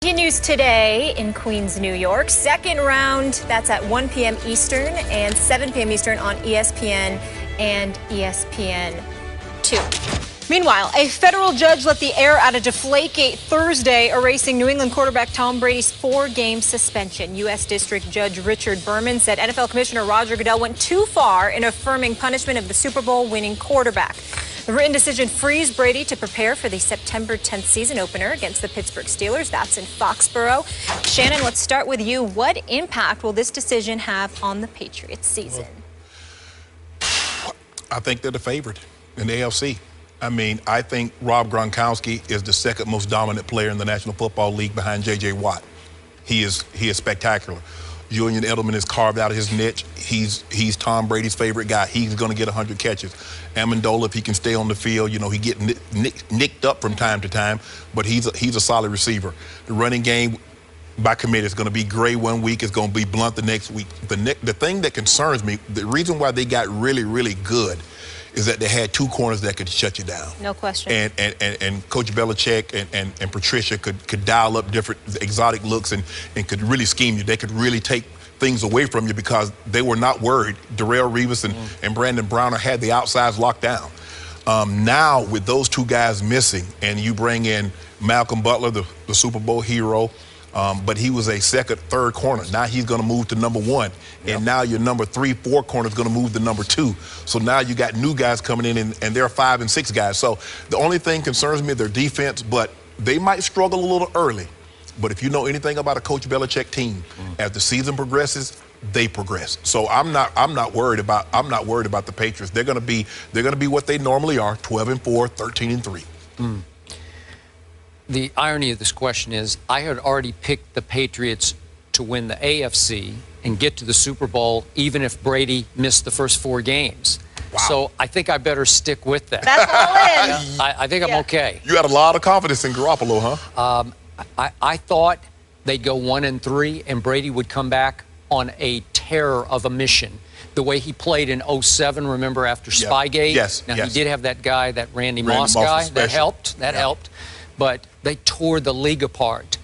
Continues today in Queens, New York. Second round, that's at 1 p.m. Eastern and 7 p.m. Eastern on ESPN and ESPN2. Meanwhile, a federal judge let the air out of Deflategate Thursday, erasing New England quarterback Tom Brady's 4-game suspension. U.S. District Judge Richard Berman said NFL Commissioner Roger Goodell went too far in affirming punishment of the Super Bowl winning quarterback. The written decision frees Brady to prepare for the September 10th season opener against the Pittsburgh Steelers. That's in Foxborough. Shannon, let's start with you. What impact will this decision have on the Patriots season? I think they're the favorite in the AFC. I mean, I think Rob Gronkowski is the second most dominant player in the National Football League behind J.J. Watt. He is spectacular. Julian Edelman has carved out his niche. He's Tom Brady's favorite guy. He's going to get 100 catches. Amendola, if he can stay on the field, you know, he get nicked up from time to time, but he's a solid receiver. The running game by committee is going to be Gray one week. It's going to be Blunt the next week. The thing that concerns me, the reason why they got really, really good is that they had two corners that could shut you down. No question. And Coach Belichick and Patricia could dial up different exotic looks and could really scheme you. They could really take things away from you because they were not worried. Darrelle Revis and Brandon Browner had the outsides locked down. Now, with those two guys missing, and you bring in Malcolm Butler, the Super Bowl hero, but he was a second, third corner. Now he's going to move to number 1. Yep. And now your number 3, 4 corner is going to move to number 2. So now you got new guys coming in, and they're 5 and 6 guys. So the only thing concerns me is their defense, but they might struggle a little early. But if you know anything about a Coach Belichick team, as the season progresses, they progress. So I'm not worried about the Patriots. They're going to be what they normally are, 12-4, 13-3. The irony of this question is I had already picked the Patriots to win the AFC and get to the Super Bowl even if Brady missed the first 4 games. Wow. So I think I better stick with that. That's all in. I think I'm okay. You had a lot of confidence in Garoppolo, huh? I thought they'd go 1-3 and Brady would come back on a terror of a mission. The way he played in 2007, remember, after Spygate? Yes. Now, he did have that guy, that Randy Moss guy. That helped. That helped. But they tore the league apart.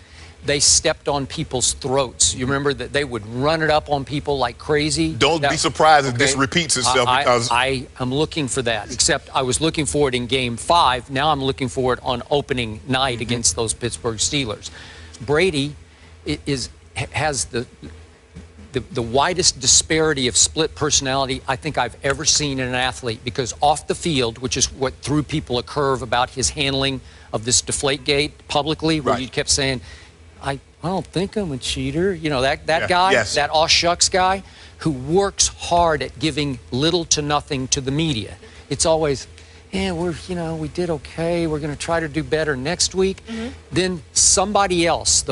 They stepped on people's throats. You remember that they would run it up on people like crazy? Don't be surprised if this repeats itself. Because I am looking for that, except I was looking for it in Game 5. Now I'm looking for it on opening night against those Pittsburgh Steelers. Brady has the widest disparity of split personality I think I've ever seen in an athlete, because off the field, which is what threw people a curve about his handling of this Deflategate publicly, where you kept saying, I don't think I'm a cheater. You know, that guy, that aw shucks guy, who works hard at giving little to nothing to the media. It's always, we did okay. We're going to try to do better next week. Then somebody else,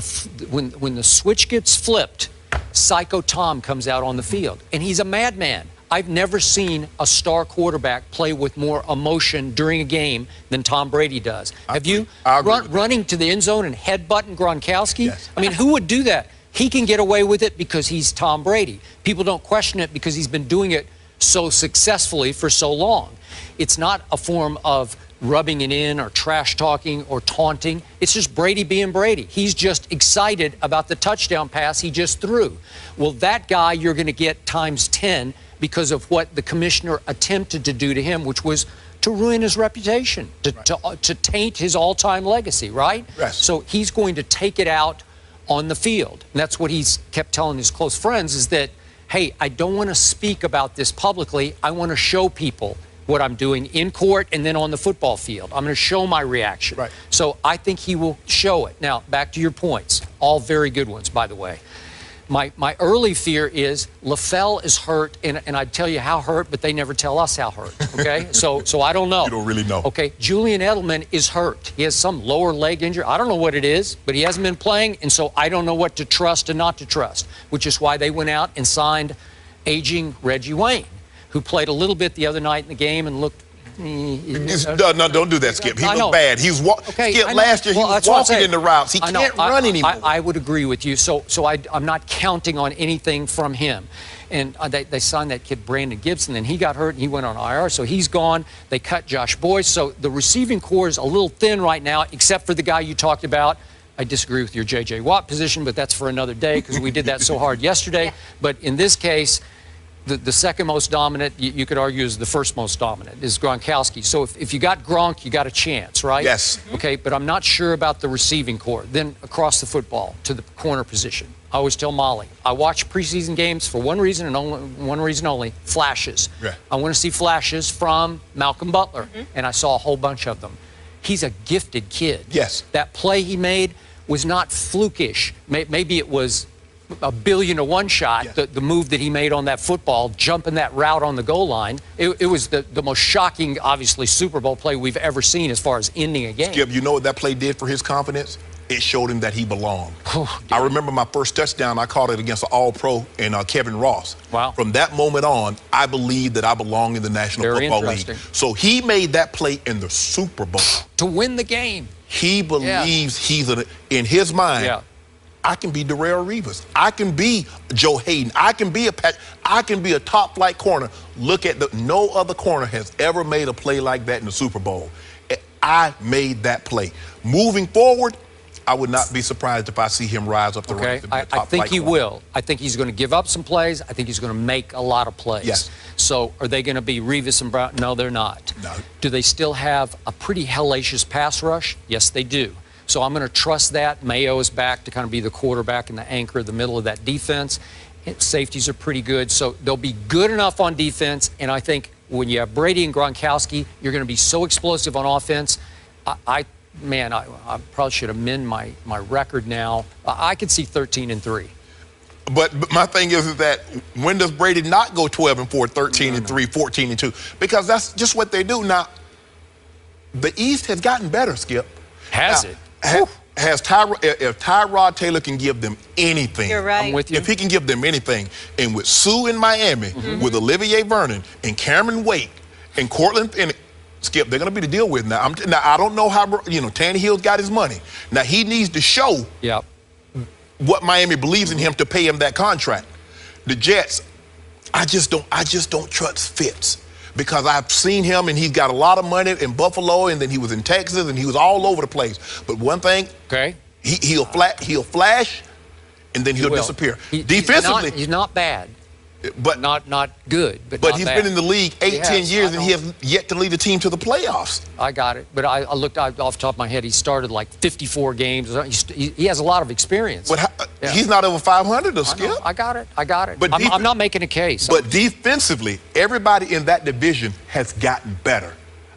when the switch gets flipped, Psycho Tom comes out on the field, and he's a madman. I've never seen a star quarterback play with more emotion during a game than Tom Brady does. Have you? Running to the end zone and headbutting Gronkowski? Yes. I mean, who would do that? He can get away with it because he's Tom Brady. People don't question it because he's been doing it so successfully for so long. It's not a form of rubbing it in or trash talking or taunting. It's just Brady being Brady. He's just excited about the touchdown pass he just threw. Well, that guy you're going to get times 10 because of what the commissioner attempted to do to him, which was to ruin his reputation, to taint his all-time legacy, right? Yes. So he's going to take it out on the field. And that's what he's kept telling his close friends, is that, hey, I don't want to speak about this publicly. I want to show people what I'm doing in court and then on the football field. I'm going to show my reaction. Right. So I think he will show it. Now, back to your points. All very good ones, by the way. My early fear is LaFell is hurt, and I'd tell you how hurt, but they never tell us how hurt, okay? so I don't know. You don't really know. Okay, Julian Edelman is hurt. He has some lower leg injury. I don't know what it is, but he hasn't been playing, and so I don't know what to trust and not to trust, which is why they went out and signed aging Reggie Wayne, who played a little bit the other night in the game and looked... No, don't do that, Skip. He looked bad. Skip, last year he was walking in the routes. He can't run anymore. I would agree with you. So I'm not counting on anything from him. And they signed that kid Brandon Gibson, and he got hurt, and he went on IR, so he's gone. They cut Josh Boyce. So the receiving core is a little thin right now, except for the guy you talked about, I disagree with your J.J. Watt position, but that's for another day because we did that so hard yesterday. Yeah. But in this case, the second most dominant, you could argue, is the first most dominant, is Gronkowski. So if you got Gronk, you got a chance, right? Yes. Okay, but I'm not sure about the receiving core. Then across the football to the corner position. I always tell Molly, I watch preseason games for one reason and only one reason only, flashes. Yeah. I want to see flashes from Malcolm Butler, and I saw a whole bunch of them. He's a gifted kid. Yes. That play he made was not flukish. Maybe it was a 1,000,000,000 shot, Yes. the move that he made on that football, jumping that route on the goal line. It was the most shocking, obviously, Super Bowl play we've ever seen as far as ending a game. Skip, you know what that play did for his confidence? It showed him that he belonged. Oh, I remember my first touchdown, I caught it against an All-Pro and Kevin Ross. Wow. From that moment on, I believed that I belonged in the National Very Football League. interesting. So he made that play in the Super Bowl. To win the game. He believes in his mind, Yeah. I can be Darrelle Revis. I can be Joe Hayden. I can be a top flight corner. Look at no other corner has ever made a play like that in the Super Bowl. I made that play. Moving forward, I would not be surprised if I see him rise up the ranks. I think he will. I think he's going to give up some plays. I think he's going to make a lot of plays. Yes. So are they going to be Revis and Brown? No, they're not. No. Do they still have a pretty hellacious pass rush? Yes, they do. So I'm going to trust that. Mayo is back to kind of be the quarterback and the anchor, the middle of that defense. Safeties are pretty good. So they'll be good enough on defense. And I think when you have Brady and Gronkowski, you're going to be so explosive on offense. Man, I probably should amend my record now. I could see 13-3. But my thing is that when does Brady not go 12-4, 13-3, 14-2? Because that's just what they do. Now, the East has gotten better, Skip. Has now, it? If Tyrod Taylor can give them anything, You're right. I'm with you. If he can give them anything, and with Sue in Miami, with Olivier Vernon, and Cameron Wake, and Cortland, and Skip, they're going to be the deal with now. Now, I don't know how, Tannehill's got his money. Now, he needs to show what Miami believes in him to pay him that contract. The Jets, I just don't trust Fitz because I've seen him and he's got a lot of money in Buffalo and then he was in Texas and he was all over the place. But one thing, he'll flash and then he'll disappear. Defensively, he's not bad. But not good, but he's been in the league 10 years and he has yet to lead the team to the playoffs. I got it. But I looked off the top of my head. He started like 54 games. He has a lot of experience. But he's not over 500 or Skip. I got it. But I'm not making a case. But defensively, everybody in that division has gotten better.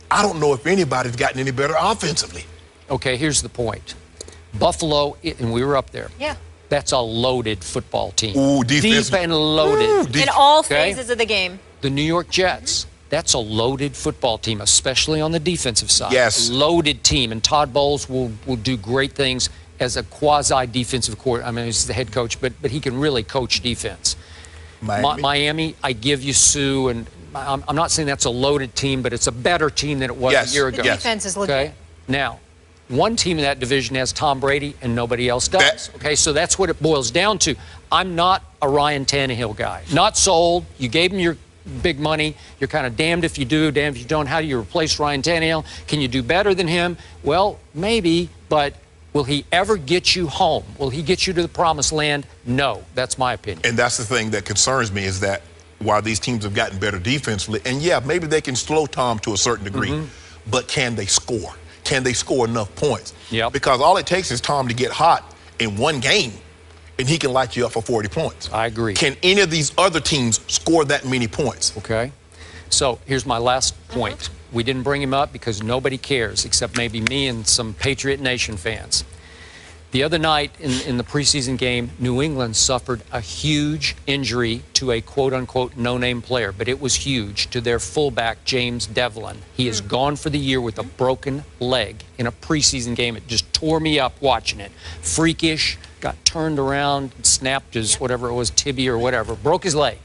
I don't know if anybody's gotten any better offensively. Okay, here's the point. Buffalo, and we were up there. Yeah. That's a loaded football team. Ooh, deep and loaded. In all phases of the game. The New York Jets, that's a loaded football team, especially on the defensive side. Yes. Loaded team, and Todd Bowles will do great things as a quasi-defensive coordinator. I mean, he's the head coach, but he can really coach defense. Miami, I give you Sue, and I'm not saying that's a loaded team, but it's a better team than it was a year ago. The defense is legit. Okay? Now, one team in that division has Tom Brady and nobody else does. Okay, so that's what it boils down to. I'm not a Ryan Tannehill guy. Not sold. You gave him your big money. You're kind of damned if you do, damned if you don't. How do you replace Ryan Tannehill? Can you do better than him? Well, maybe, but will he ever get you home? Will he get you to the promised land? No, that's my opinion. And that's the thing that concerns me is that while these teams have gotten better defensively, and yeah, maybe they can slow Tom to a certain degree, but can they score? Can they score enough points? Yep. Because all it takes is Tom to get hot in one game, and he can light you up for 40 points. I agree. Can any of these other teams score that many points? Okay. So here's my last point. We didn't bring him up because nobody cares except maybe me and some Patriot Nation fans. The other night in the preseason game, New England suffered a huge injury to a quote-unquote no-name player, but it was huge, to their fullback, James Devlin. He is gone for the year with a broken leg in a preseason game. It just tore me up watching it. Freakish, got turned around, snapped his whatever it was, tibia or whatever, broke his leg.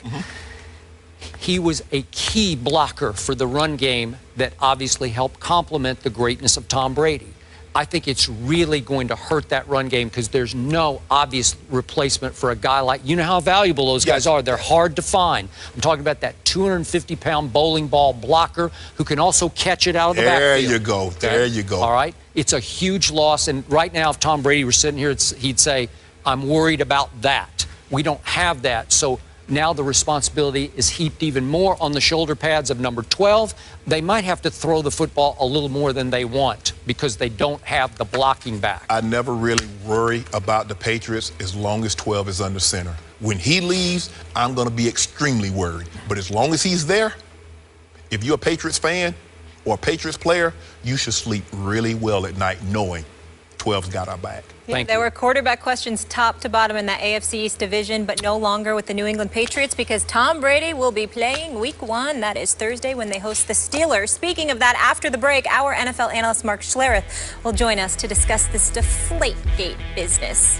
He was a key blocker for the run game that obviously helped complement the greatness of Tom Brady. I think it's really going to hurt that run game because there's no obvious replacement for a guy like, you know how valuable those guys are. They're hard to find. I'm talking about that 250-pound bowling ball blocker who can also catch it out of the backfield. There you go. There you go. All right? It's a huge loss. And right now, if Tom Brady were sitting here, he'd say, I'm worried about that. We don't have that. So now the responsibility is heaped even more on the shoulder pads of number 12. They might have to throw the football a little more than they want because they don't have the blocking back. I never really worry about the Patriots as long as 12 is under center. When he leaves, I'm going to be extremely worried. But as long as he's there, if you're a Patriots fan or a Patriots player, you should sleep really well at night knowing 12's got our back. There were quarterback questions top to bottom in that AFC East division, but no longer with the New England Patriots because Tom Brady will be playing Week 1. That is Thursday when they host the Steelers. Speaking of that, after the break, our NFL analyst Mark Schlereth will join us to discuss this Deflategate business.